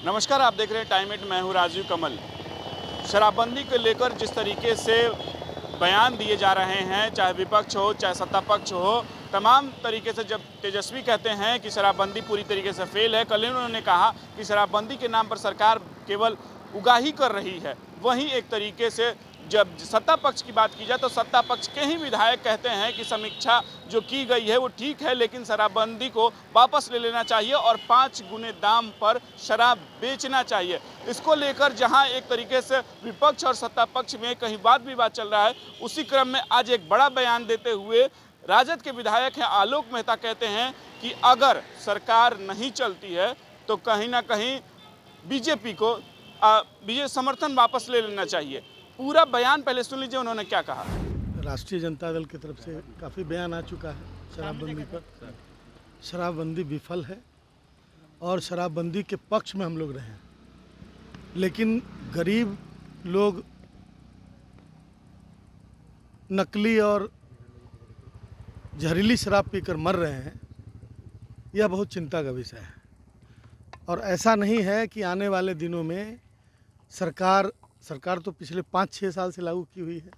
नमस्कार, आप देख रहे हैं टाइम इट। मैं हूं राजीव कमल। शराबबंदी को लेकर जिस तरीके से बयान दिए जा रहे हैं, चाहे विपक्ष हो चाहे सत्ता पक्ष हो, तमाम तरीके से जब तेजस्वी कहते हैं कि शराबबंदी पूरी तरीके से फेल है, कल उन्होंने कहा कि शराबबंदी के नाम पर सरकार केवल उगाही कर रही है। वहीं एक तरीके से जब सत्ता पक्ष की बात की जाए तो सत्ता पक्ष के ही विधायक कहते हैं कि समीक्षा जो की गई है वो ठीक है, लेकिन शराबबंदी को वापस ले लेना चाहिए और 5 गुने दाम पर शराब बेचना चाहिए। इसको लेकर जहां एक तरीके से विपक्ष और सत्ता पक्ष में कहीं वाद विवाद चल रहा है, उसी क्रम में आज एक बड़ा बयान देते हुए राजद के विधायक हैं आलोक मेहता कहते हैं कि अगर सरकार नहीं चलती है तो कहीं ना कहीं बीजेपी को समर्थन वापस ले लेना चाहिए। पूरा बयान पहले सुन लीजिए उन्होंने क्या कहा। राष्ट्रीय जनता दल की तरफ से काफ़ी बयान आ चुका है शराबबंदी पर। शराबबंदी विफल है और शराबबंदी के पक्ष में हम लोग रहे हैं, लेकिन गरीब लोग नकली और जहरीली शराब पीकर मर रहे हैं, यह बहुत चिंता का विषय है। और ऐसा नहीं है कि आने वाले दिनों में सरकार तो पिछले 5-6 साल से लागू की हुई है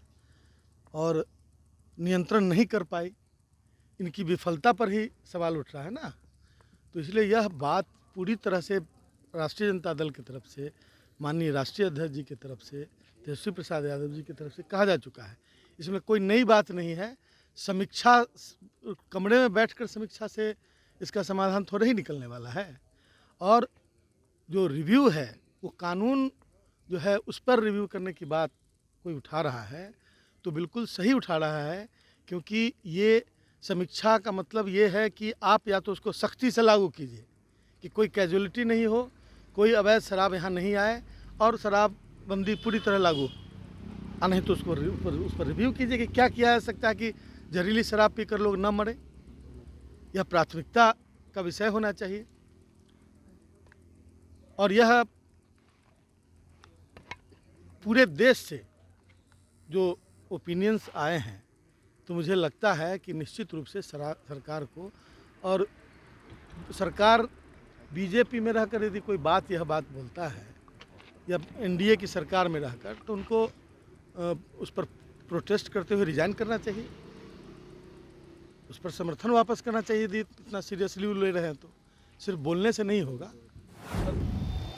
और नियंत्रण नहीं कर पाई। इनकी विफलता पर ही सवाल उठ रहा है ना। तो इसलिए यह बात पूरी तरह से राष्ट्रीय जनता दल की तरफ से, माननीय राष्ट्रीय अध्यक्ष जी की तरफ से, तेजस्वी प्रसाद यादव जी की तरफ से कहा जा चुका है। इसमें कोई नई बात नहीं है। समीक्षा, कमरे में बैठकर समीक्षा से इसका समाधान थोड़ा ही निकलने वाला है। और जो रिव्यू है वो कानून जो है उस पर रिव्यू करने की बात कोई उठा रहा है तो बिल्कुल सही उठा रहा है, क्योंकि ये समीक्षा का मतलब ये है कि आप या तो उसको सख्ती से लागू कीजिए कि कोई कैजुअलिटी नहीं हो, कोई अवैध शराब यहाँ नहीं आए और शराबबंदी पूरी तरह लागू, और नहीं तो उसको उस पर रिव्यू कीजिए कि क्या किया जा सकता है कि जहरीली शराब पीकर लोग न मरे। यह प्राथमिकता का विषय होना चाहिए। और यह पूरे देश से जो ओपिनियंस आए हैं तो मुझे लगता है कि निश्चित रूप से सरकार को, और सरकार बीजेपी में रहकर यदि कोई यह बात बोलता है या एनडीए की सरकार में रहकर, तो उनको उस पर प्रोटेस्ट करते हुए रिजाइन करना चाहिए, उस पर समर्थन वापस करना चाहिए। यदि इतना सीरियसली ले रहे हैं तो सिर्फ बोलने से नहीं होगा।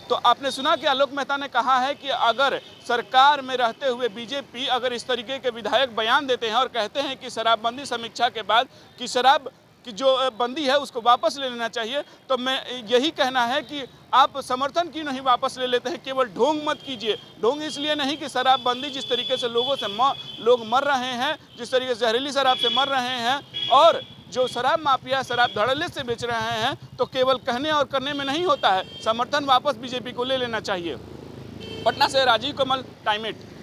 तो आपने सुना कि आलोक मेहता ने कहा है कि अगर सरकार में रहते हुए बीजेपी अगर इस तरीके के विधायक बयान देते हैं और कहते हैं कि शराबबंदी समीक्षा के बाद कि शराब की जो बंदी है उसको वापस ले लेना चाहिए, तो मैं यही कहना है कि आप समर्थन क्यों नहीं वापस ले लेते हैं। केवल ढोंग मत कीजिए। ढोंग इसलिए नहीं कि शराबबंदी जिस तरीके से लोग मर रहे हैं, जिस तरीके से जहरीली शराब से मर रहे हैं, और जो शराब माफिया शराब धड़ल्ले से बेच रहे हैं, तो केवल कहने और करने में नहीं होता है। समर्थन वापस बीजेपी को ले लेना चाहिए। पटना से राजीव कमल, टाइम इट।